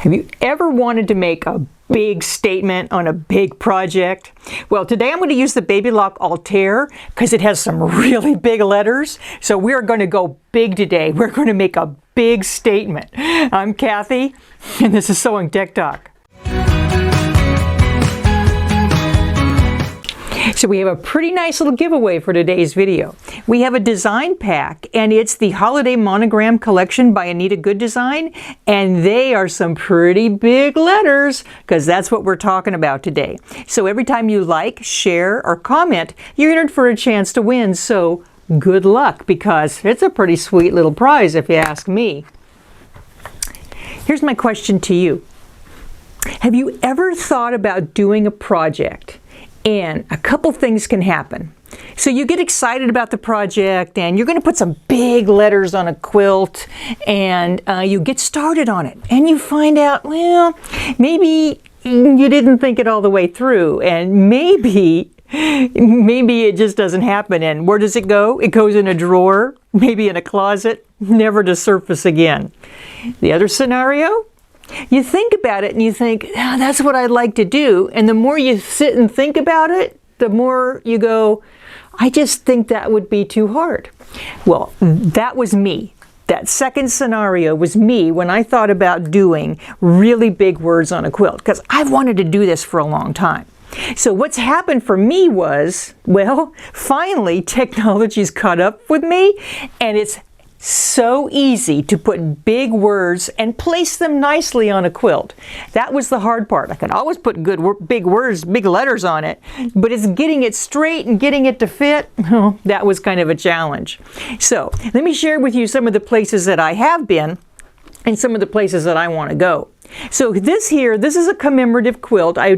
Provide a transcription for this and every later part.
Have you ever wanted to make a big statement on a big project? Well, today I'm going to use the Baby Lock Altair because it has some really big letters. So we're going to go big today. We're going to make a big statement. I'm Cathy, and this is Sewing Tech Talk. So we have a pretty nice little giveaway for today's video. We have a design pack, and it's the Holiday Monogram Collection by Anita Good Design, and they are some pretty big letters because that's what we're talking about today. So every time you like, share, or comment, you're entered for a chance to win. So good luck, because it's a pretty sweet little prize if you ask me. Here's my question to you. Have you ever thought about doing a project and a couple things can happen? So you get excited about the project and you're going to put some big letters on a quilt, and you get started on it and you find out, well, maybe you didn't think it all the way through, and maybe it just doesn't happen. And where does it go? It goes in a drawer, maybe in a closet, never to surface again. The other scenario, you think about it and you think, oh, that's what I'd like to do. And the more you sit and think about it, the more you go, I just think that would be too hard. Well, that was me. That second scenario was me when I thought about doing really big words on a quilt, because I've wanted to do this for a long time. So what's happened for me was, well, finally technology's caught up with me, and it's so easy to put big words and place them nicely on a quilt. That was the hard part. I could always put big words, big letters on it, but it's getting it straight and getting it to fit. Oh, that was kind of a challenge. So let me share with you some of the places that I have been and some of the places that I want to go. So this is a commemorative quilt I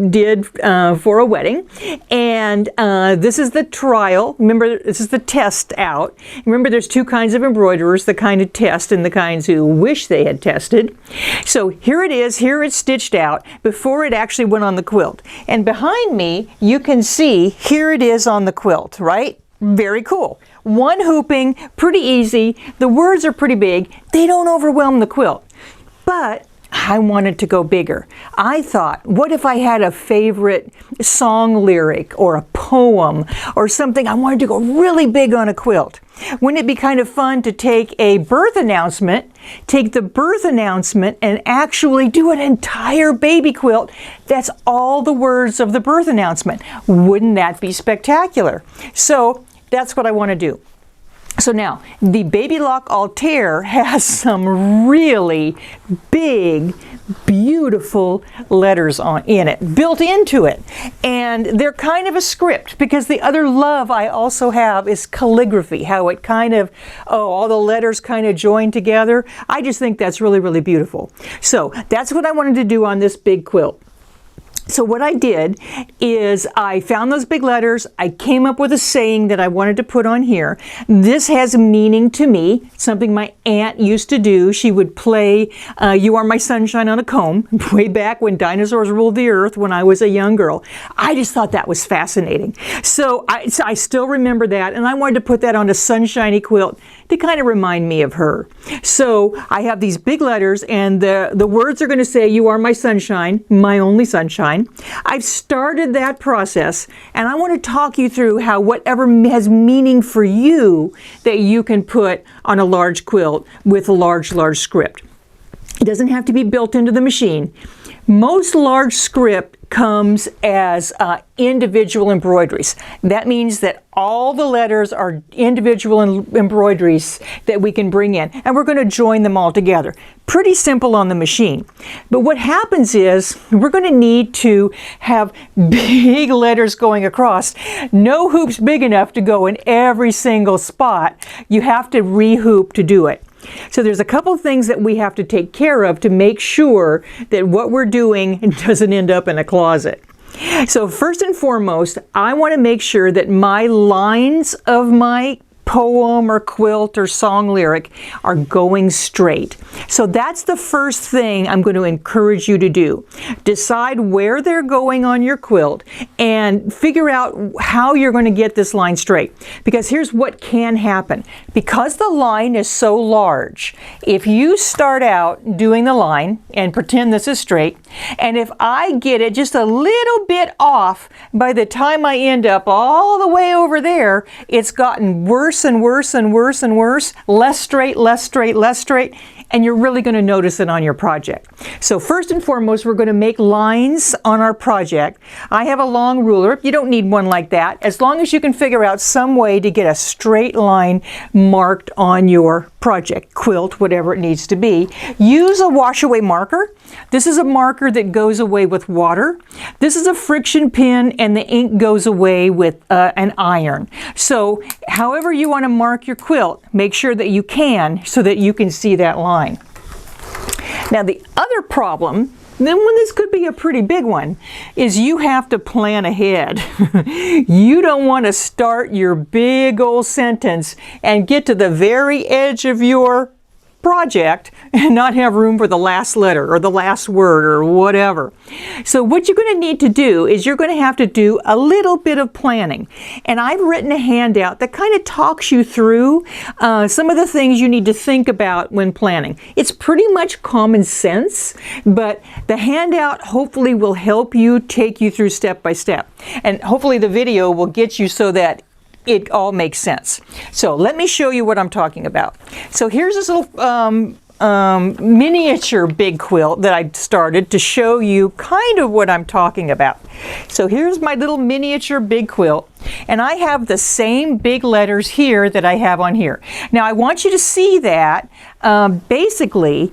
did for a wedding, and this is the trial. Remember, this is the test out. Remember, there's two kinds of embroiderers, the kind who test and the kinds who wish they had tested. So here it is, here it's stitched out before it actually went on the quilt. And behind me, you can see, here it is on the quilt, right? Very cool. One hooping, pretty easy. The words are pretty big. They don't overwhelm the quilt. But I wanted to go bigger. I thought, what if I had a favorite song lyric or a poem or something I wanted to go really big on a quilt? Wouldn't it be kind of fun to take a birth announcement, take the birth announcement and actually do an entire baby quilt that's all the words of the birth announcement? Wouldn't that be spectacular? So that's what I want to do. So now, the Baby Lock Altair has some really big, beautiful letters in it, built into it. And they're kind of a script, because the other love I also have is calligraphy, how it kind of, all the letters kind of join together. I just think that's really, really beautiful. So that's what I wanted to do on this big quilt. So what I did is I found those big letters. I came up with a saying that I wanted to put on here. This has meaning to me, something my aunt used to do. She would play You Are My Sunshine on a comb way back when dinosaurs ruled the earth when I was a young girl. I just thought that was fascinating. So I still remember that, and I wanted to put that on a sunshiny quilt to kind of remind me of her. So I have these big letters, and the words are going to say, You are my sunshine, my only sunshine. I've started that process, and I want to talk you through how whatever has meaning for you that you can put on a large quilt with a large script. It doesn't have to be built into the machine. Most large script comes as individual embroideries. That means that all the letters are individual embroideries that we can bring in, and we're going to join them all together. Pretty simple on the machine. But what happens is we're going to need to have big letters going across. No hoops big enough to go in every single spot. You have to re-hoop to do it. So there's a couple things that we have to take care of to make sure that what we're doing doesn't end up in a closet. So first and foremost, I want to make sure that my lines of my poem or quilt or song lyric are going straight. So that's the first thing I'm going to encourage you to do. Decide where they're going on your quilt and figure out how you're going to get this line straight. Because here's what can happen. Because the line is so large, if you start out doing the line and pretend this is straight, and if I get it just a little bit off, by the time I end up all the way over there, it's gotten worse and worse and worse and worse, less straight, less straight, less straight, and you're really going to notice it on your project. So first and foremost, we're going to make lines on our project. I have a long ruler. You don't need one like that, as long as you can figure out some way to get a straight line marked on your project, quilt, whatever it needs to be. Use a wash away marker. This is a marker that goes away with water. This is a friction pin, and the ink goes away with an iron. So however you want to mark your quilt, make sure that you can, so that you can see that line. Now the other problem, then when this could be a pretty big one, is you have to plan ahead. You don't want to start your big old sentence and get to the very edge of your project and not have room for the last letter or the last word or whatever. So what you're going to need to do is you're going to have to do a little bit of planning. And I've written a handout that kind of talks you through some of the things you need to think about when planning. It's pretty much common sense, but the handout hopefully will help you, take you through step by step. And hopefully the video will get you so that it all makes sense. So let me show you what I'm talking about. So here's this little miniature big quilt that I started to show you kind of what I'm talking about. So here's my little miniature big quilt, and I have the same big letters here that I have on here. Now I want you to see that basically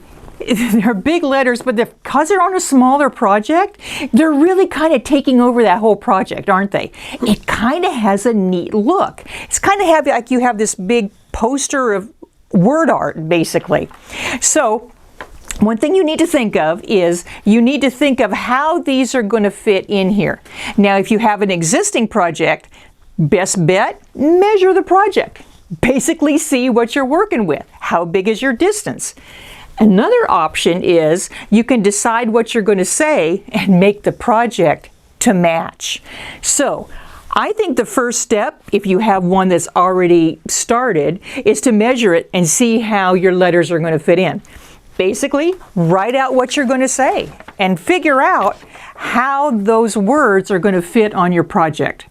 they're big letters, but because they're on a smaller project, they're really kind of taking over that whole project, aren't they? It kind of has a neat look. It's kind of like you have this big poster of word art, basically. So one thing you need to think of is you need to think of how these are going to fit in here. Now, if you have an existing project, best bet, measure the project. Basically see what you're working with. How big is your distance? Another option is you can decide what you're going to say and make the project to match. So I think the first step, if you have one that's already started, is to measure it and see how your letters are going to fit in. Basically, write out what you're going to say and figure out how those words are going to fit on your project.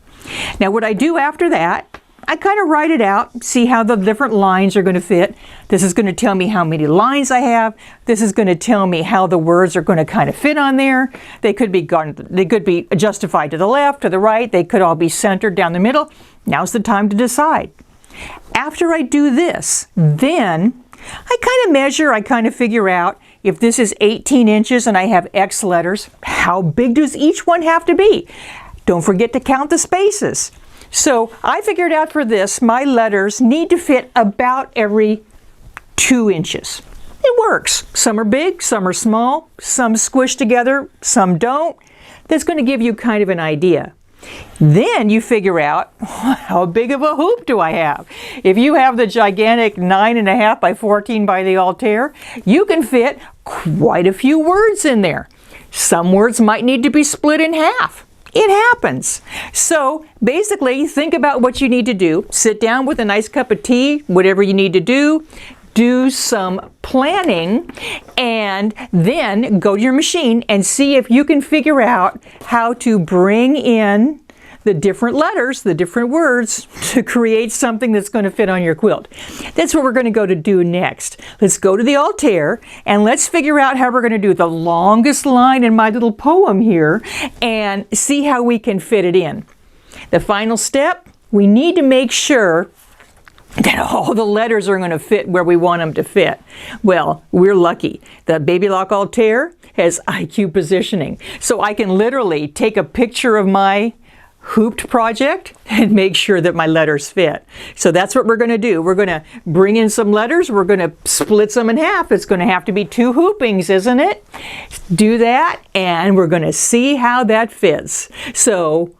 Now what I do after that, I kind of write it out, see how the different lines are going to fit. This is going to tell me how many lines I have. This is going to tell me how the words are going to kind of fit on there. They could be justified to the left, to the right. They could all be centered down the middle. Now's the time to decide. After I do this, then I kind of measure, I kind of figure out if this is 18 inches and I have X letters, how big does each one have to be? Don't forget to count the spaces. So I figured out for this, my letters need to fit about every 2 inches. It works. Some are big, some are small, some squish together, some don't. That's going to give you kind of an idea. Then you figure out, how big of a hoop do I have? If you have the gigantic 9.5 by 14 by the Altair, you can fit quite a few words in there. Some words might need to be split in half. It happens. So basically, think about what you need to do. Sit down with a nice cup of tea, whatever you need to do. Do some planning, and then go to your machine and see if you can figure out how to bring in the different letters, the different words, to create something that's going to fit on your quilt. That's what we're going to go to do next. Let's go to the Altair and let's figure out how we're going to do the longest line in my little poem here and see how we can fit it in. The final step, we need to make sure that all the letters are going to fit where we want them to fit. Well, we're lucky. The Baby Lock Altair has IQ positioning. So I can literally take a picture of my hooped project and make sure that my letters fit. So that's what we're going to do. We're going to bring in some letters. We're going to split some in half. It's going to have to be 2 hoopings, isn't it? Do that, and we're going to see how that fits. So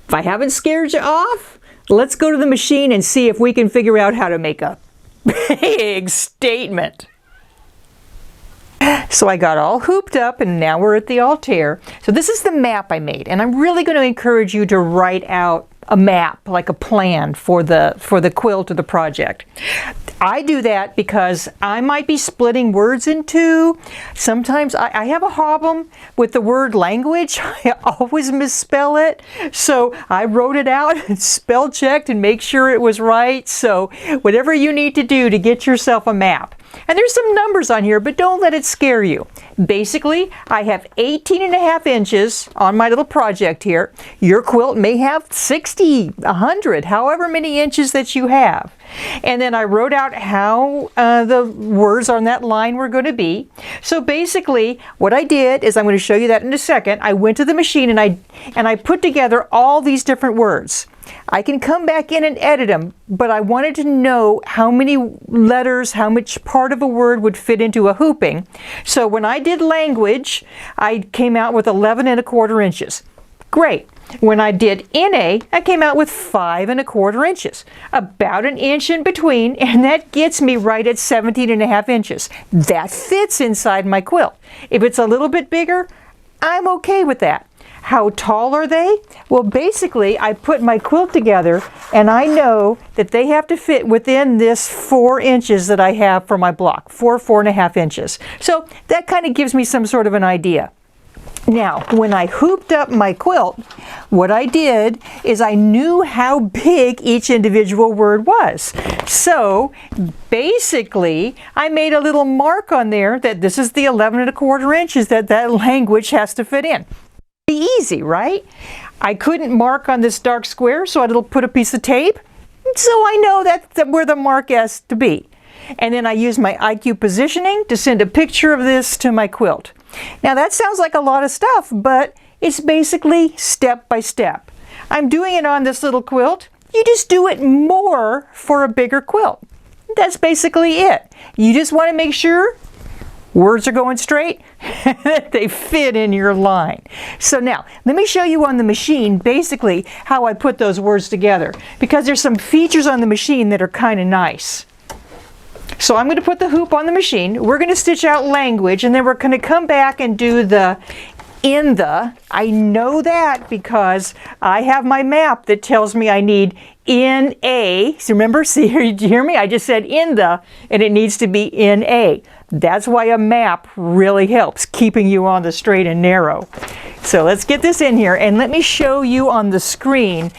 if I haven't scared you off, Let's go to the machine and see if we can figure out how to make a big statement. So I got all hooped up and now we're at the Altair. So this is the map I made, and I'm really going to encourage you to write out a map, like a plan for the quilt or the project. I do that because I might be splitting words in two. Sometimes I have a problem with the word language. I always misspell it. So I wrote it out and spell checked and make sure it was right. So whatever you need to do to get yourself a map. And there's some numbers on here, but don't let it scare you. Basically, I have 18.5 inches on my little project here. Your quilt may have 60, 100, however many inches that you have. And then I wrote out how the words on that line were going to be. So basically, what I did is, I'm going to show you that in a second, I went to the machine and I put together all these different words. I can come back in and edit them, but I wanted to know how many letters, how much part of a word would fit into a hooping. So when I did language, I came out with 11.25 inches. Great. When I did NA, I came out with 5.25 inches, about an inch in between, and that gets me right at 17.5 inches. That fits inside my quilt. If it's a little bit bigger, I'm okay with that. How tall are they? Well, basically, I put my quilt together and I know that they have to fit within this 4 inches that I have for my block, 4.5 inches. So that kind of gives me some sort of an idea. Now, when I hooped up my quilt, what I did is I knew how big each individual word was. So basically, I made a little mark on there that this is the 11.25 inches that language has to fit in. Easy, right? I couldn't mark on this dark square, so I put a piece of tape, so I know that's where the mark has to be. And then I use my IQ positioning to send a picture of this to my quilt. Now that sounds like a lot of stuff, but it's basically step by step. I'm doing it on this little quilt. You just do it more for a bigger quilt. That's basically it. You just want to make sure words are going straight, that they fit in your line. So now, let me show you on the machine basically how I put those words together, because there's some features on the machine that are kind of nice. So I'm going to put the hoop on the machine. We're going to stitch out language, and then we're going to come back and do the in the. I know that because I have my map that tells me I need in a. So remember, see here, did you hear me? I just said in the, and it needs to be in a. That's why a map really helps, keeping you on the straight and narrow. So let's get this in here, and let me show you on the screen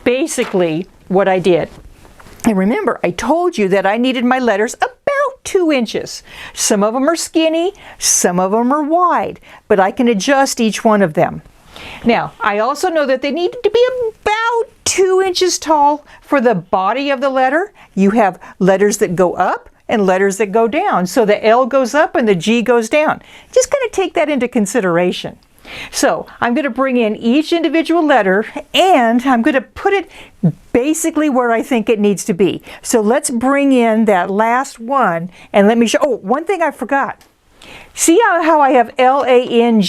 basically what I did. And remember, I told you that I needed my letters about 2 inches. Some of them are skinny, some of them are wide, but I can adjust each one of them. Now, I also know that they need to be about 2 inches tall for the body of the letter. You have letters that go up and letters that go down. So the L goes up and the G goes down. Just going to take that into consideration. So I'm going to bring in each individual letter and I'm going to put it basically where I think it needs to be. So let's bring in that last one and let me show. Oh, one thing I forgot. See how I have L-A-N-G-U-A-G?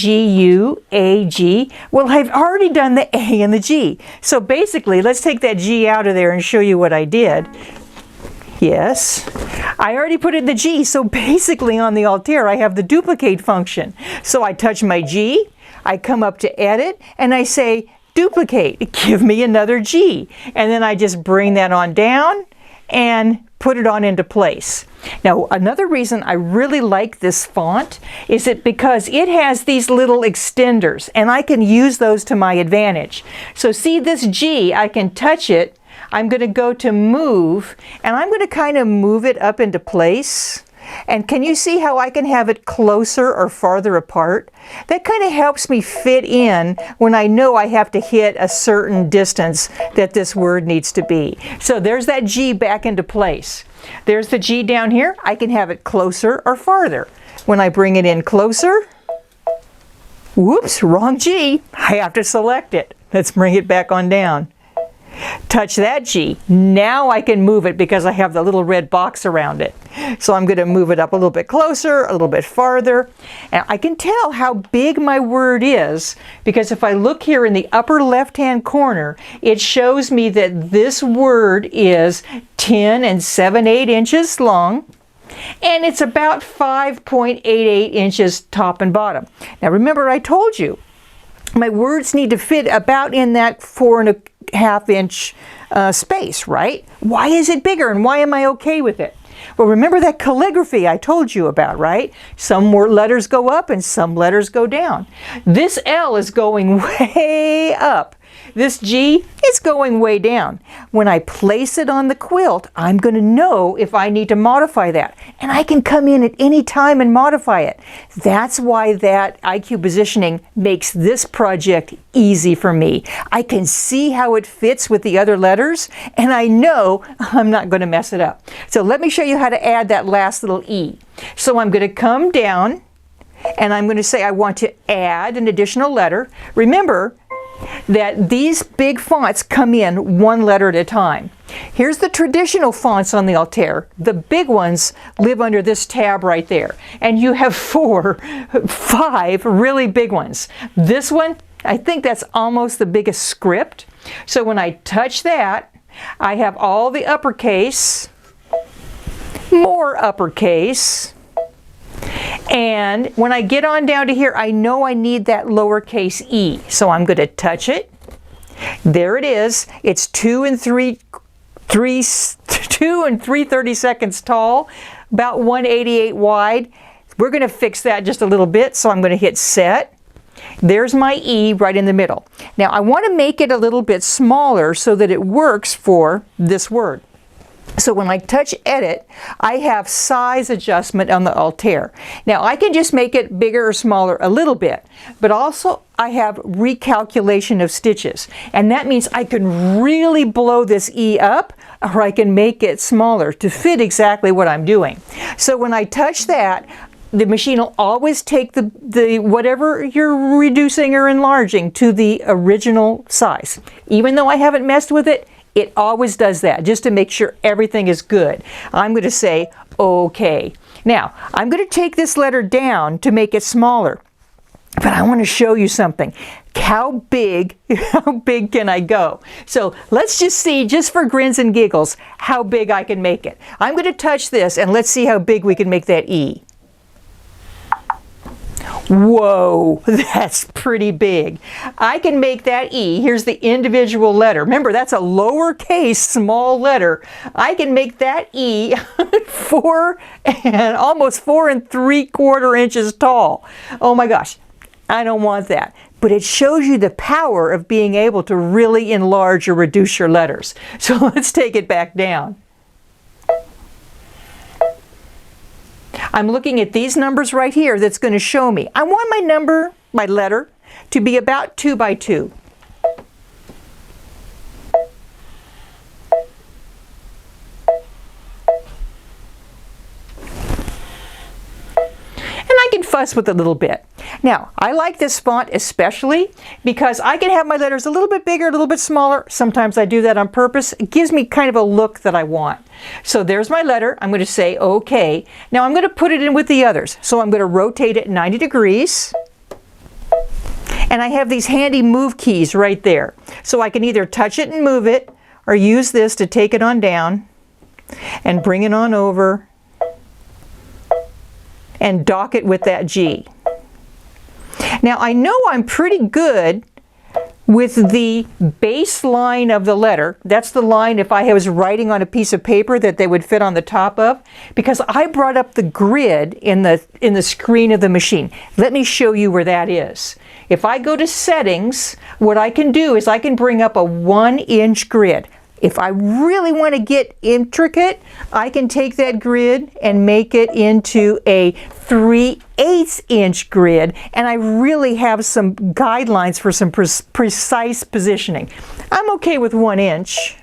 Well, I've already done the A and the G. So basically, let's take that G out of there and show you what I did. Yes, I already put in the G, so basically on the Altair I have the duplicate function. So I touch my G, I come up to edit, and I say duplicate, give me another G. And then I just bring that on down and put it on into place. Now another reason I really like this font is that because it has these little extenders and I can use those to my advantage. So see this G, I can touch it. I'm going to go to move, and I'm going to kind of move it up into place. And can you see how I can have it closer or farther apart? That kind of helps me fit in when I know I have to hit a certain distance that this word needs to be. So there's that G back into place. There's the G down here. I can have it closer or farther. When I bring it in closer, whoops, wrong G. I have to select it. Let's bring it back on down. Touch that G. Now I can move it because I have the little red box around it. So I'm going to move it up a little bit closer, a little bit farther. And I can tell how big my word is because if I look here in the upper left-hand corner, it shows me that this word is 10 7/8 inches long. And it's about 5.88 inches top and bottom. Now remember, I told you, my words need to fit about in that 4.5 inch space, right? Why is it bigger and why am I okay with it? Well, remember that calligraphy I told you about, right? Some more letters go up and some letters go down. This L is going way up. This G is going way down. When I place it on the quilt, I'm going to know if I need to modify that. And I can come in at any time and modify it. That's why that IQ positioning makes this project easy for me. I can see how it fits with the other letters, and I know I'm not going to mess it up. So let me show you how to add that last little E. So I'm going to come down, and I'm going to say I want to add an additional letter. Remember that these big fonts come in one letter at a time. Here's the traditional fonts on the Altair. The big ones live under this tab right there. And you have 5 really big ones. This one, I think that's almost the biggest script. So when I touch that, I have all the uppercase, more uppercase, and when I get on down to here, I know I need that lowercase e. So I'm going to touch it. There it is. It's 2 3/30 seconds tall, about 188 wide. We're going to fix that just a little bit. So I'm going to hit set. There's my E right in the middle. Now I want to make it a little bit smaller so that it works for this word. So when I touch edit, I have size adjustment on the Altair. Now I can just make it bigger or smaller a little bit, but also I have recalculation of stitches. And that means I can really blow this E up, or I can make it smaller to fit exactly what I'm doing. So when I touch that, the machine will always take the whatever you're reducing or enlarging to the original size. Even though I haven't messed with it, it always does that, just to make sure everything is good. I'm going to say, okay. Now, I'm going to take this letter down to make it smaller. But I want to show you something. How big can I go? So let's just see, just for grins and giggles, how big I can make it. I'm going to touch this, and let's see how big we can make that E. Whoa, that's pretty big. I can make that E. Here's the individual letter. Remember, that's a lowercase small letter. I can make that E almost 4 3/4 inches tall. Oh my gosh, I don't want that. But it shows you the power of being able to really enlarge or reduce your letters. So let's take it back down. I'm looking at these numbers right here that's going to show me. I want my letter, to be about 2 by 2. And I can fuss with it a little bit. Now, I like this font especially because I can have my letters a little bit bigger, a little bit smaller. Sometimes I do that on purpose. It gives me kind of a look that I want. So there's my letter. I'm going to say okay. Now I'm going to put it in with the others. So I'm going to rotate it 90 degrees. And I have these handy move keys right there. So I can either touch it and move it, or use this to take it on down and bring it on over and dock it with that G. Now I know I'm pretty good with the base line of the letter. That's the line if I was writing on a piece of paper that they would fit on the top of, because I brought up the grid in the screen of the machine. Let me show you where that is. If I go to settings, what I can do is I can bring up a 1-inch grid. If I really want to get intricate, I can take that grid and make it into a 3/8 inch grid, and I really have some guidelines for some precise positioning. I'm okay with 1 inch.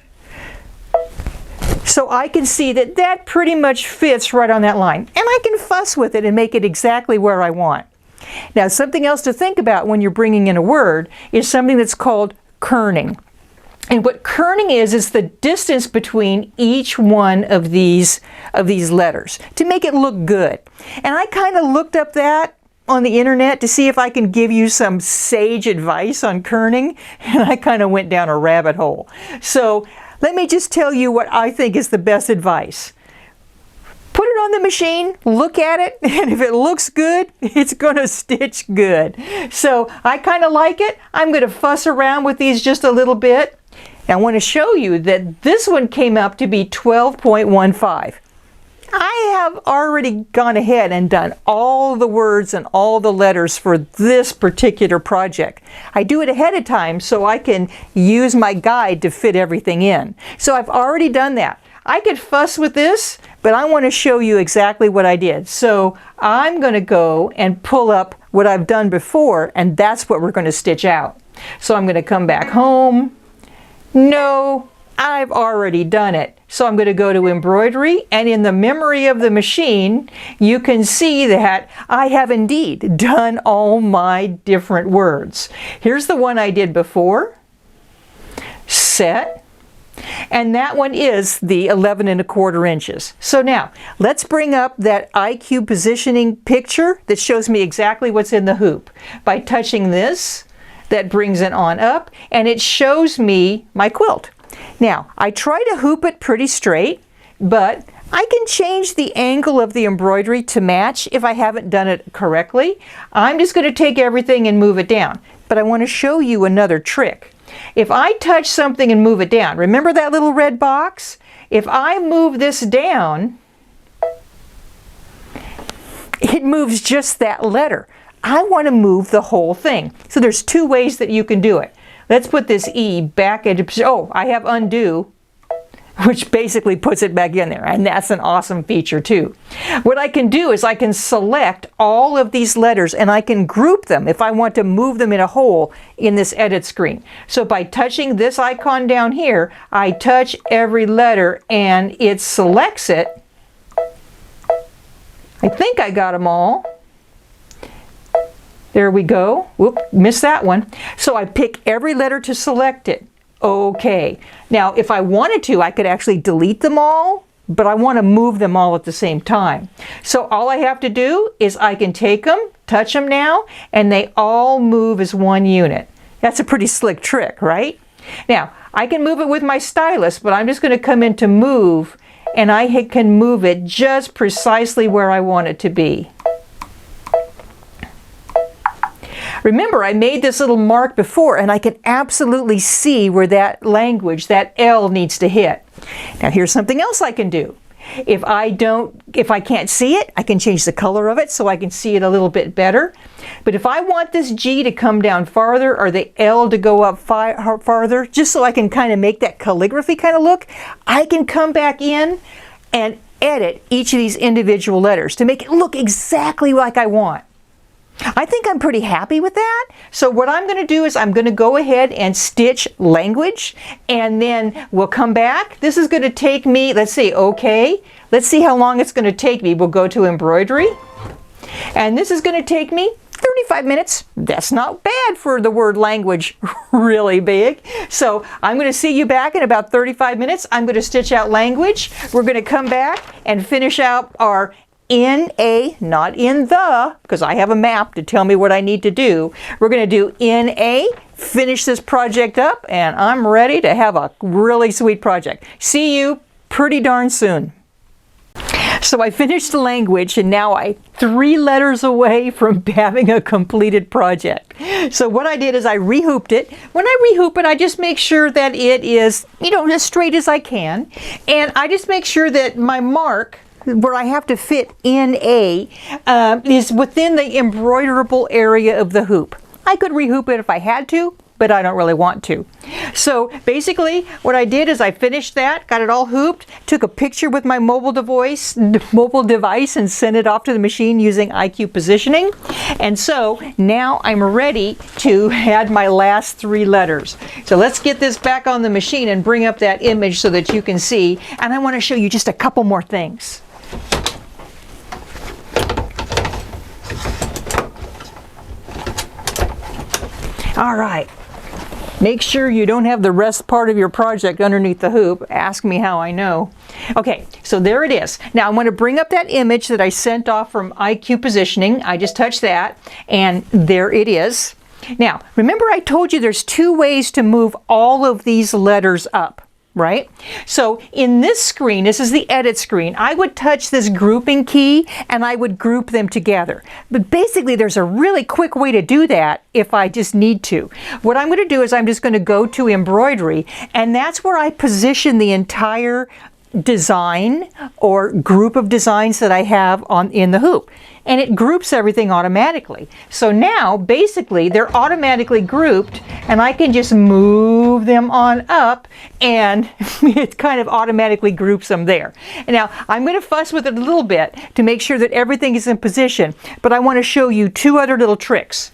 So I can see that that pretty much fits right on that line. And I can fuss with it and make it exactly where I want. Now, something else to think about when you're bringing in a word is something that's called kerning. And what kerning is the distance between each one of these letters to make it look good. And I kind of looked up that on the internet to see if I can give you some sage advice on kerning, and I kind of went down a rabbit hole. So let me just tell you what I think is the best advice. Put it on the machine, look at it, and if it looks good, it's going to stitch good. So I kind of like it. I'm going to fuss around with these just a little bit. I want to show you that this one came up to be 12.15. I have already gone ahead and done all the words and all the letters for this particular project. I do it ahead of time so I can use my guide to fit everything in. So I've already done that. I could fuss with this, but I want to show you exactly what I did. So I'm going to go and pull up what I've done before, and that's what we're going to stitch out. So I'm going to come back home. No, I've already done it. So I'm going to go to embroidery, and in the memory of the machine, you can see that I have indeed done all my different words. Here's the one I did before. Set. And that one is the 11 1/4 inches. So now, let's bring up that IQ positioning picture that shows me exactly what's in the hoop. By touching this, that brings it on up, and it shows me my quilt. Now, I try to hoop it pretty straight, but I can change the angle of the embroidery to match if I haven't done it correctly. I'm just going to take everything and move it down. But I want to show you another trick. If I touch something and move it down, remember that little red box? If I move this down, it moves just that letter. I want to move the whole thing. So there's two ways that you can do it. Let's put this E back into position. Oh, I have undo, which basically puts it back in there, and that's an awesome feature too. What I can do is I can select all of these letters and I can group them if I want to move them in a whole in this edit screen. So by touching this icon down here, I touch every letter and it selects it. I think I got them all. There we go. Whoop, missed that one. So I pick every letter to select it. Okay. Now, if I wanted to, I could actually delete them all, but I want to move them all at the same time. So all I have to do is I can take them, touch them now, and they all move as one unit. That's a pretty slick trick, right? Now, I can move it with my stylus, but I'm just going to come into move, and I can move it just precisely where I want it to be. Remember, I made this little mark before, and I can absolutely see where that language, that L, needs to hit. Now here's something else I can do. If I can't see it, I can change the color of it so I can see it a little bit better. But if I want this G to come down farther or the L to go up farther, just so I can kind of make that calligraphy kind of look, I can come back in and edit each of these individual letters to make it look exactly like I want. I think I'm pretty happy with that. So what I'm going to do is I'm going to go ahead and stitch language, and then we'll come back. This is going to take me, let's see, okay. Let's see how long it's going to take me. We'll go to embroidery, and this is going to take me 35 minutes. That's not bad for the word language, really big. So I'm going to see you back in about 35 minutes. I'm going to stitch out language. We're going to come back and finish out our in a, not in the, because I have a map to tell me what I need to do. We're going to do in a, finish this project up, and I'm ready to have a really sweet project. See you pretty darn soon. So I finished the language, and now I'm 3 letters away from having a completed project. So what I did is I rehooped it. When I rehoop it, I just make sure that it is, as straight as I can. And I just make sure that my mark, where I have to fit in A, is within the embroiderable area of the hoop. I could rehoop it if I had to, but I don't really want to. So basically what I did is I finished that, got it all hooped, took a picture with my mobile device and sent it off to the machine using IQ positioning. And so now I'm ready to add my last 3 letters. So let's get this back on the machine and bring up that image so that you can see. And I want to show you just a couple more things. All right. Make sure you don't have the rest part of your project underneath the hoop. Ask me how I know. Okay, so there it is. Now I want to bring up that image that I sent off from IQ Positioning. I just touched that, and there it is. Now, remember I told you there's two ways to move all of these letters up, right? So in this screen, this is the edit screen, I would touch this grouping key and I would group them together. But basically there's a really quick way to do that if I just need to. What I'm going to do is I'm just going to go to embroidery, and that's where I position the entire design or group of designs that I have in the hoop. And it groups everything automatically. So now basically they're automatically grouped, and I can just move them on up and it kind of automatically groups them there. And now I'm going to fuss with it a little bit to make sure that everything is in position, but I want to show you two other little tricks.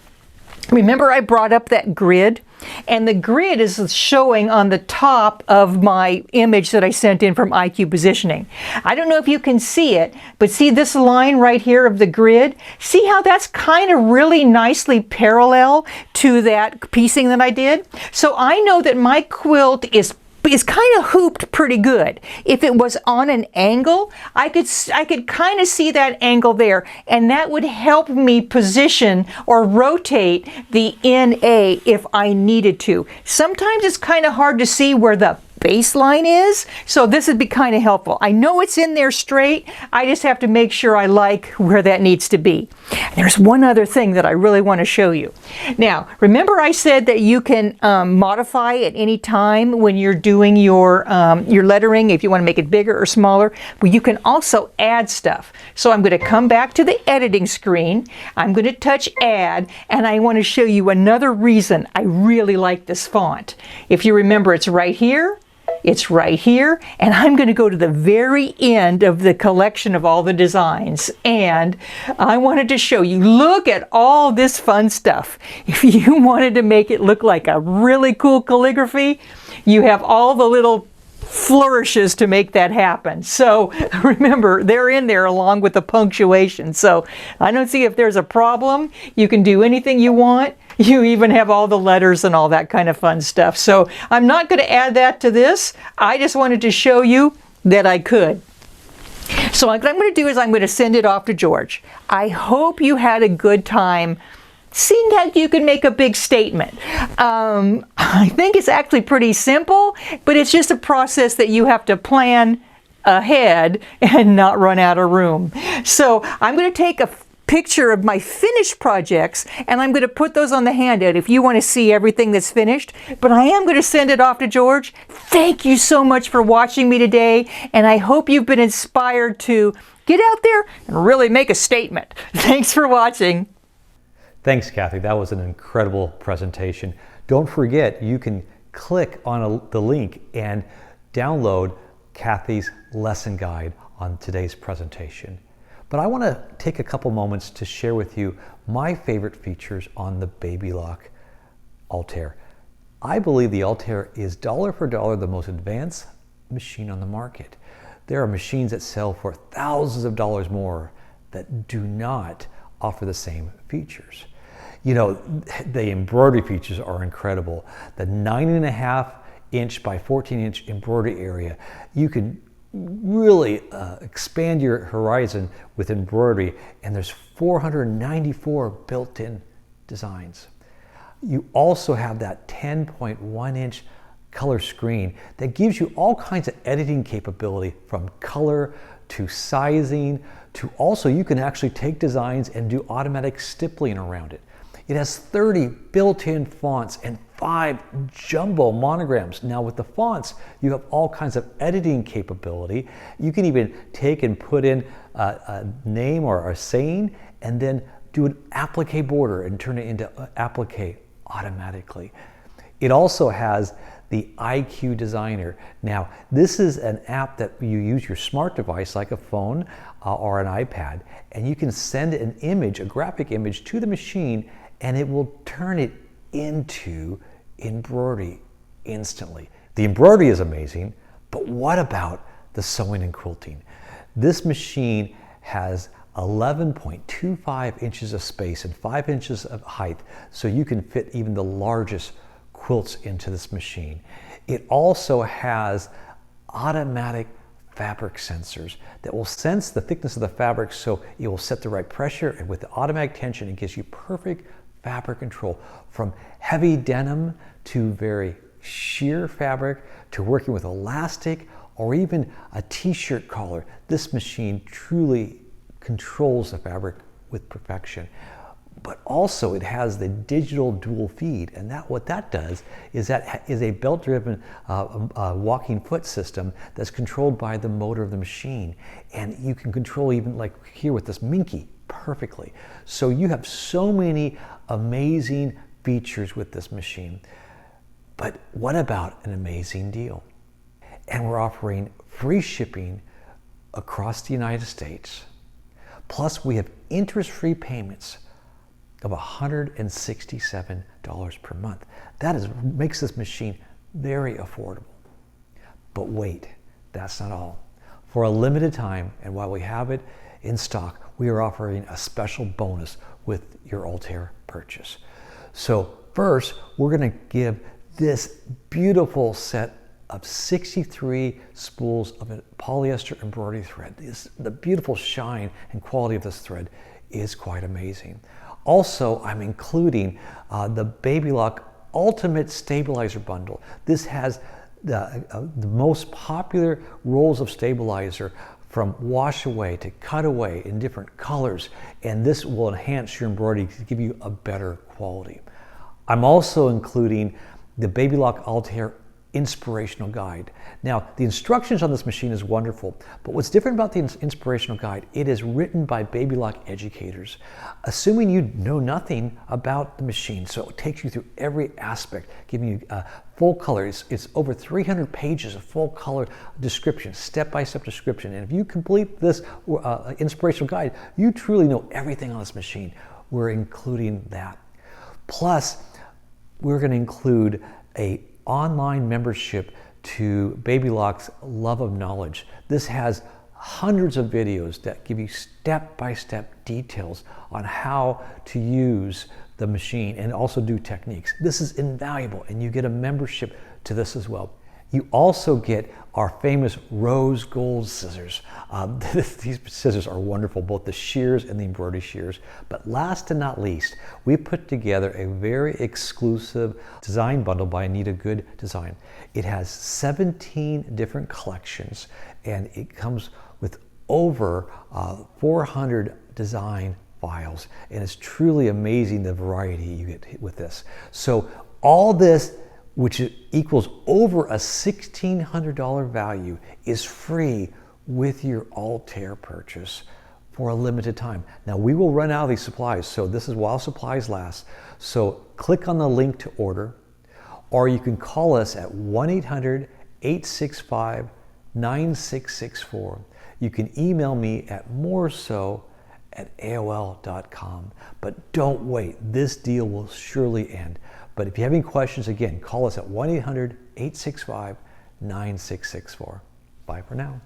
Remember I brought up that grid? And the grid is showing on the top of my image that I sent in from IQ Positioning. I don't know if you can see it, but see this line right here of the grid? See how that's kind of really nicely parallel to that piecing that I did? So I know that my quilt is kind of hooped pretty good. If it was on an angle, I could kind of see that angle there, and that would help me position or rotate the NA if I needed to. Sometimes it's kind of hard to see where the baseline is, so this would be kind of helpful. I know it's in there straight, I just have to make sure I like where that needs to be. There's one other thing that I really want to show you. Now, remember I said that you can modify at any time when you're doing your lettering, if you want to make it bigger or smaller. Well, you can also add stuff. So I'm going to come back to the editing screen, I'm going to touch add, and I want to show you another reason I really like this font. If you remember, it's right here, it's right here, and I'm going to go to the very end of the collection of all the designs, and I wanted to show you, look at all this fun stuff. If you wanted to make it look like a really cool calligraphy, you have all the little flourishes to make that happen. So remember, they're in there along with the punctuation. So I don't see if there's a problem. You can do anything you want. You even have all the letters and all that kind of fun stuff. So I'm not going to add that to this. I just wanted to show you that I could. So what I'm going to do is I'm going to send it off to George. I hope you had a good time seeing that you can make a big statement. I think it's actually pretty simple, but it's just a process that you have to plan ahead and not run out of room. So I'm going to take a picture of my finished projects, and I'm going to put those on the handout if you want to see everything that's finished. But I am going to send it off to George. Thank you so much for watching me today, and I hope you've been inspired to get out there and really make a statement. Thanks for watching. Thanks, Cathy. That was an incredible presentation. Don't forget, you can click on the link and download Cathy's lesson guide on today's presentation. But I want to take a couple moments to share with you my favorite features on the Baby Lock Altair. I believe the Altair is dollar for dollar the most advanced machine on the market. There are machines that sell for thousands of dollars more that do not offer the same features. You know, the embroidery features are incredible. The 9.5 inch by 14 inch embroidery area, you can really expand your horizon with embroidery, and there's 494 built-in designs. You also have that 10.1 inch color screen that gives you all kinds of editing capability, from color to sizing to also you can actually take designs and do automatic stippling around it. It has 30 built-in fonts and 5 jumbo monograms. Now with the fonts, you have all kinds of editing capability. You can even take and put in a name or a saying and then do an applique border and turn it into applique automatically. It also has the IQ Designer. Now, this is an app that you use your smart device like a phone or an iPad, and you can send an image, a graphic image, to the machine, and it will turn it into embroidery instantly. The embroidery is amazing, but what about the sewing and quilting? This machine has 11.25 inches of space and 5 inches of height, so you can fit even the largest quilts into this machine. It also has automatic fabric sensors that will sense the thickness of the fabric, so it will set the right pressure, and with the automatic tension, it gives you perfect fabric control, from heavy denim to very sheer fabric to working with elastic or even a t-shirt collar. This machine truly controls the fabric with perfection. But also it has the digital dual feed, and what that does is that is a belt-driven walking foot system that's controlled by the motor of the machine, and you can control, even like here with this Minky, perfectly. So you have so many amazing features with this machine. But what about an amazing deal? And we're offering free shipping across the United States. Plus we have interest-free payments of $167 per month. That makes this machine very affordable. But wait, that's not all. For a limited time, and while we have it in stock, we are offering a special bonus with your Altair purchase. So first, we're going to give this beautiful set of 63 spools of polyester embroidery thread. The beautiful shine and quality of this thread is quite amazing. Also, I'm including the Baby Lock Ultimate Stabilizer Bundle. This has the most popular rolls of stabilizer, from wash away to cut away, in different colors, and this will enhance your embroidery to give you a better quality. I'm also including the Baby Lock Altair Inspirational Guide. Now, the instructions on this machine is wonderful, but what's different about the Inspirational Guide, it is written by Baby Lock educators, assuming you know nothing about the machine. So it takes you through every aspect, giving you full color. It's over 300 pages of full color description, step-by-step description. And if you complete this Inspirational Guide, you truly know everything on this machine. We're including that. Plus, we're going to include an online membership to Baby Lock's Love of Knowledge. This has hundreds of videos that give you step-by-step details on how to use the machine and also do techniques. This is invaluable, and you get a membership to this as well. You also get our famous rose gold scissors. These scissors are wonderful, both the shears and the embroidery shears. But last and not least, we put together a very exclusive design bundle by Anita Good Design. It has 17 different collections, and it comes with over 400 design files. And it's truly amazing the variety you get with this. So all this, which equals over a $1,600 value, is free with your Altair purchase for a limited time. Now, we will run out of these supplies, so this is while supplies last. So click on the link to order, or you can call us at 1-800-865-9664. You can email me at moreso@aol.com. But don't wait, this deal will surely end. But if you have any questions, again, call us at 1-800-865-9664. Bye for now.